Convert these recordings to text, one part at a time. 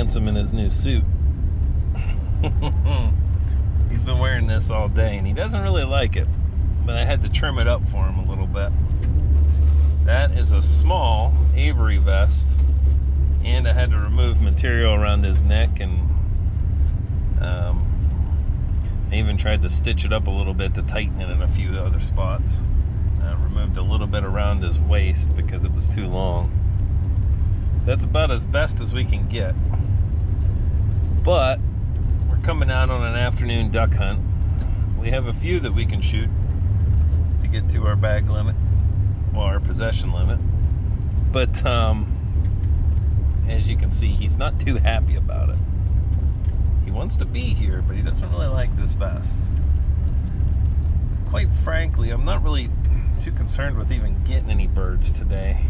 handsome in his new suit. He's been wearing this all day and he doesn't really like it, but I had to trim it up for him a little bit. That is a small Avery vest, and I had to remove material around his neck, and I even tried to stitch it up a little bit to tighten it in a few other spots. Removed a little bit around his waist because it was too long. That's about as best as we can get. But we're coming out on an afternoon duck hunt. We have a few that we can shoot to get to our bag limit, well, our possession limit. But as you can see, he's not too happy about it. He wants to be here, but he doesn't really like this vest. Quite frankly, I'm not really too concerned with even getting any birds today.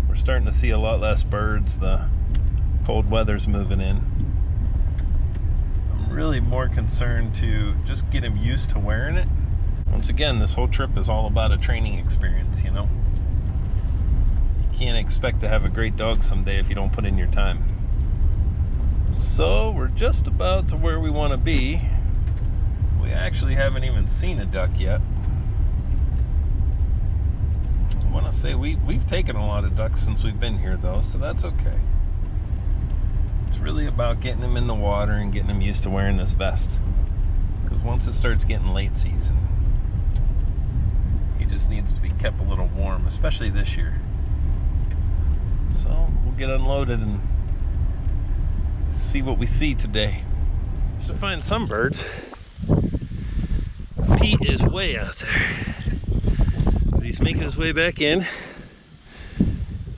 We're starting to see a lot less birds. The cold weather's moving in. I'm really more concerned to just get him used to wearing it. Once again, this whole trip is all about a training experience, you know? You can't expect to have a great dog someday if you don't put in your time. So we're just about to where we want to be. We actually haven't even seen a duck yet. I want to say we've taken a lot of ducks since we've been here though, so that's okay. It's really about getting them in the water and getting them used to wearing this vest. Because once it starts getting late season, he just needs to be kept a little warm, especially this year. So we'll get unloaded and see what we see today. To find some birds. Pete is way out there, but he's making his way back in.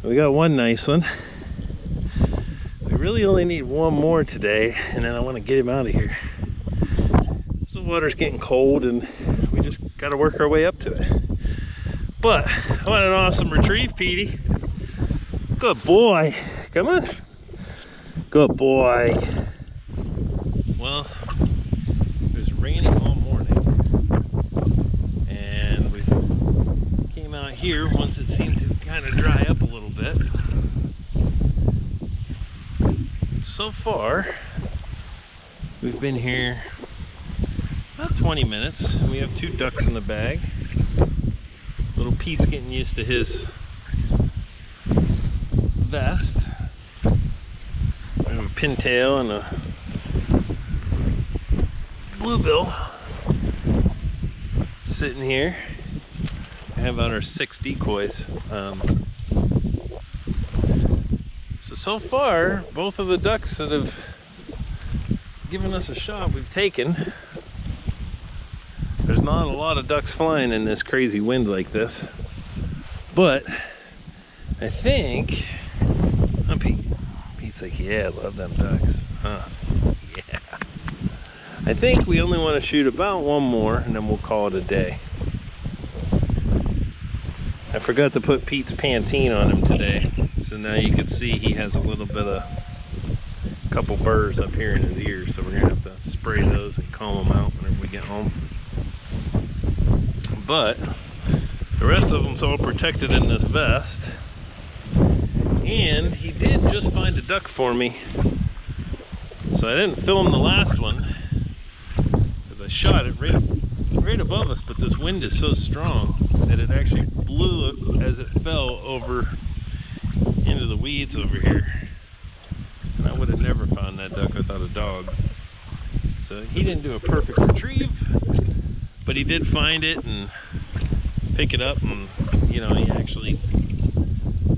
We got one nice one. We really only need one more today, and then I want to get him out of here. So the water's getting cold and we just got to work our way up to it. But what an awesome retrieve, Petey. Good boy. Come on. Good boy. Well, it was raining all morning, and we came out here once it seemed to kind of dry up a little bit. So far, we've been here about 20 minutes, and we have 2 ducks in the bag. Little Pete's getting used to his vest. We have a pintail and a bluebill sitting here. I have out our 6 decoys. So far, both of the ducks that have given us a shot we've taken. There's not a lot of ducks flying in this crazy wind like this, but I think Pete's like, yeah, I love them ducks. Huh? Yeah. I think we only want to shoot about one more and then we'll call it a day. I forgot to put Pete's Pantene on him today, so now you can see he has a little bit of a couple burrs up here in his ears, so we're gonna have to spray those and calm them out whenever we get home. But the rest of them's all protected in this vest, and he did just find a duck for me. So I didn't film the last one because I shot it right above us, but this wind is so strong that it actually blew it as it fell over into the weeds over here. And I would have never found that duck without a dog. So he didn't do a perfect retrieve, but he did find it and pick it up, and you know, he actually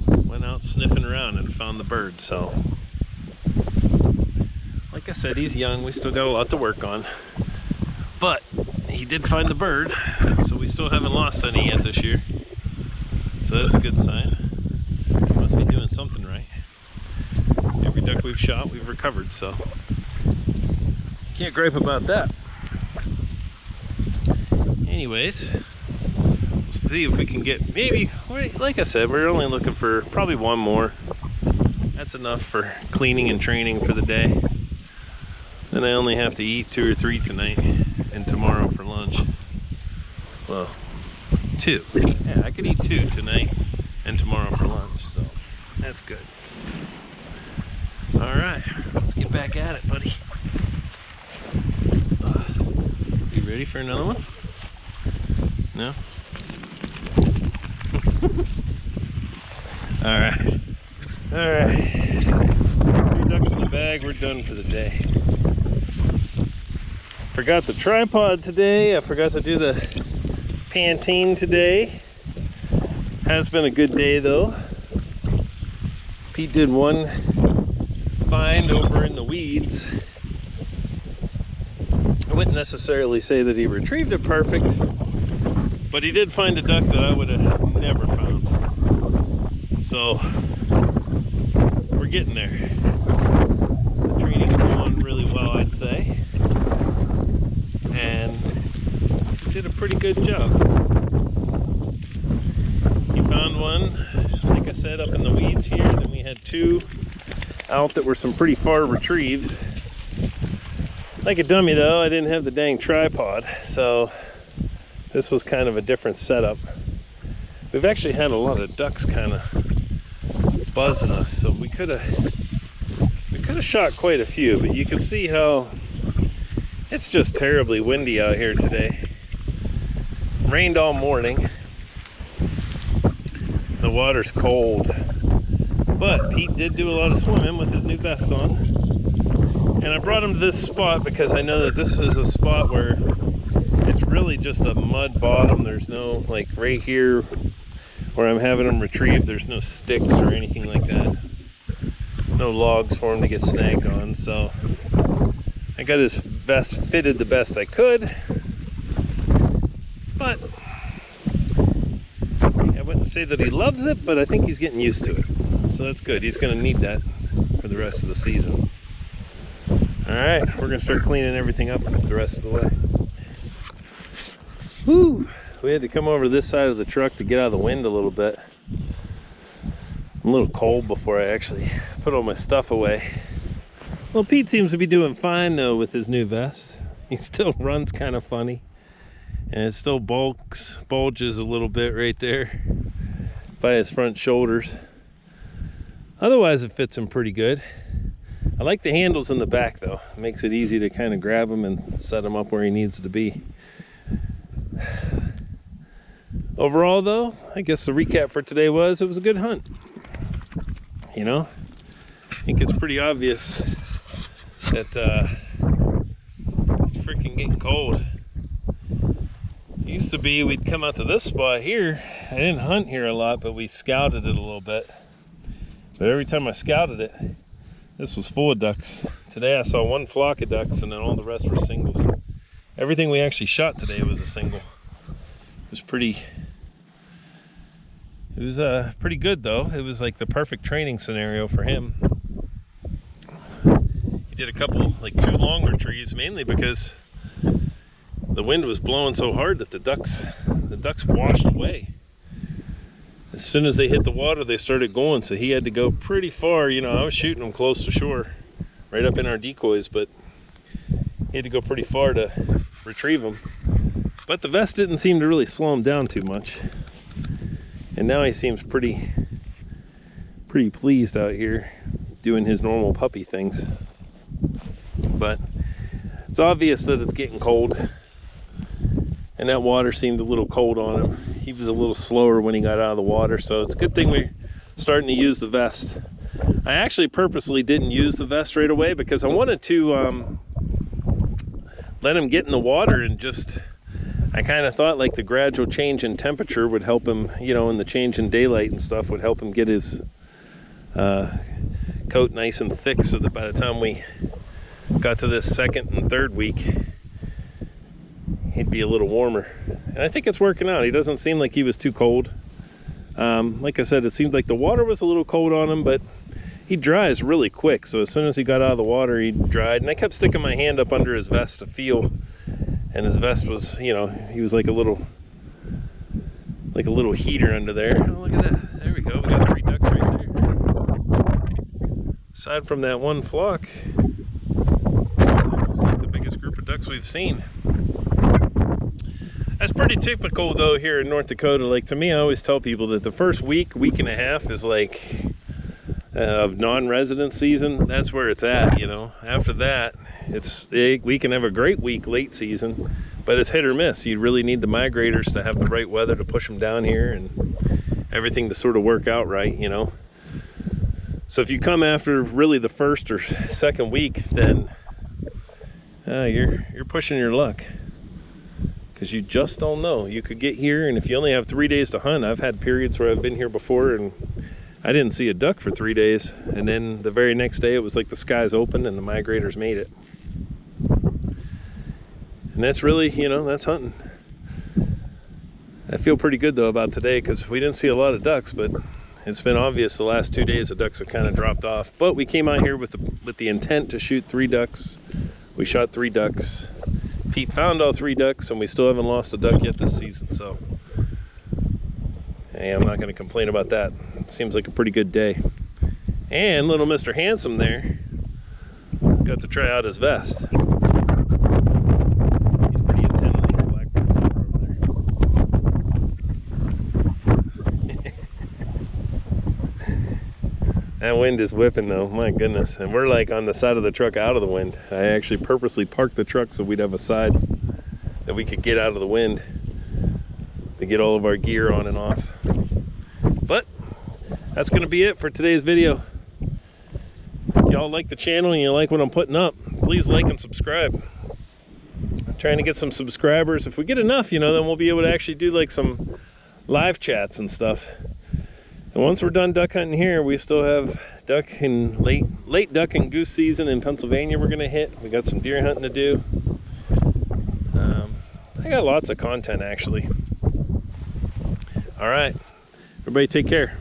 went out sniffing around and found the bird. So like I said, he's young, we still got a lot to work on, but he did find the bird, so we still haven't lost any yet this year. So that's a good sign. Must be doing something right. Every duck we've shot, we've recovered, so can't gripe about that. Anyways, let's see if we can get maybe, like I said, we're only looking for probably one more. That's enough for cleaning and training for the day. Then I only have to eat 2 or 3 tonight and tomorrow for lunch. Well, 2. Yeah, I could eat 2 tonight and tomorrow for lunch, so that's good. All right, let's get back at it, buddy. You ready for another one? No? All right. All right. 3 ducks in the bag, we're done for the day. Forgot the tripod today. I forgot to do the Pantene today. Has been a good day though. Pete did one find over in the weeds. I wouldn't necessarily say that he retrieved it perfect, but he did find a duck that I would have never found. So we're getting there. The training's going really well, I'd say. And he did a pretty good job. He found one, like I said, up in the weeds here. Then we had 2 out that were some pretty far retrieves. Like a dummy though, I didn't have the dang tripod, so this was kind of a different setup. We've actually had a lot of ducks kind of buzzing us, so we could have shot quite a few, but you can see how it's just terribly windy out here today. Rained all morning. The water's cold, but Pete did do a lot of swimming with his new vest on. And I brought him to this spot because I know that this is a spot where it's really just a mud bottom. There's no, like right here where I'm having him retrieved, there's no sticks or anything like that. No logs for him to get snagged on, so I got his vest fitted the best I could, but I wouldn't say that he loves it, but I think he's getting used to it. So that's good. He's going to need that for the rest of the season. All right, we're going to start cleaning everything up the rest of the way. Whew, we had to come over to this side of the truck to get out of the wind a little bit. I'm a little cold before I actually put all my stuff away. Well, Pete seems to be doing fine though with his new vest. He still runs kind of funny, and it still bulges a little bit right there by his front shoulders. Otherwise it fits him pretty good. I like the handles in the back though. It makes it easy to kind of grab him and set him up where he needs to be. Overall though, I guess the recap for today was it was a good hunt. You know, I think it's pretty obvious that it's freaking getting cold. It used to be we'd come out to this spot here. I didn't hunt here a lot, but we scouted it a little bit. But every time I scouted it, this was full of ducks. Today I saw 1 flock of ducks, and then all the rest were singles. Everything we actually shot today was a single. It was pretty good though. It was like the perfect training scenario for him. He did a couple, like 2 long retrieves, mainly because the wind was blowing so hard that the ducks washed away. As soon as they hit the water, they started going, so he had to go pretty far. You know, I was shooting them close to shore, right up in our decoys, but he had to go pretty far to retrieve them. But the vest didn't seem to really slow him down too much. And now he seems pretty pleased out here doing his normal puppy things. But it's obvious that it's getting cold, and that water seemed a little cold on him. He was a little slower when he got out of the water, so it's a good thing we're starting to use the vest. I actually purposely didn't use the vest right away because I wanted to let him get in the water, and just I kind of thought like the gradual change in temperature would help him, you know, and the change in daylight and stuff would help him get his coat nice and thick, so that by the time we got to this 2nd and 3rd week, he'd be a little warmer. And I think it's working out. He doesn't seem like he was too cold. Like I said, it seemed like the water was a little cold on him, but he dries really quick. So as soon as he got out of the water, he dried. And I kept sticking my hand up under his vest to feel, and his vest was, you know, he was like a little heater under there. Oh, look at that. There we go. We got 3 ducks right there. Aside from that 1 flock, it's almost like the biggest group of ducks we've seen. That's pretty typical though here in North Dakota. Like, to me, I always tell people that the first week and a half is like of non-resident season, that's where it's at, you know. After that, we can have a great week late season, but it's hit or miss. You really need the migrators to have the right weather to push them down here and everything to sort of work out right, you know. So if you come after really the first or second week, then you're pushing your luck, because you just don't know. You could get here, and if you only have 3 days to hunt, I've had periods where I've been here before and I didn't see a duck for 3 days, and then the very next day it was like the skies opened and the migrators made it. And that's really, you know, that's hunting. I feel pretty good though about today, because we didn't see a lot of ducks, but it's been obvious the last 2 days the ducks have kind of dropped off. But we came out here with the intent to shoot 3 ducks. We shot 3 ducks. Pete found all 3 ducks, and we still haven't lost a duck yet this season, so hey, I'm not going to complain about that. Seems like a pretty good day. And little Mr. Handsome there got to try out his vest. He's pretty intent on these blackbirds over there. That wind is whipping though, my goodness. And we're like on the side of the truck out of the wind. I actually purposely parked the truck so we'd have a side that we could get out of the wind to get all of our gear on and off. But that's gonna be it for today's video. If y'all like the channel and you like what I'm putting up, please like and subscribe. I'm trying to get some subscribers. If we get enough, you know, then we'll be able to actually do like some live chats and stuff. And once we're done duck hunting here, we still have duck and late duck and goose season in Pennsylvania we're gonna hit. We got some deer hunting to do. I got lots of content actually. All right, everybody take care.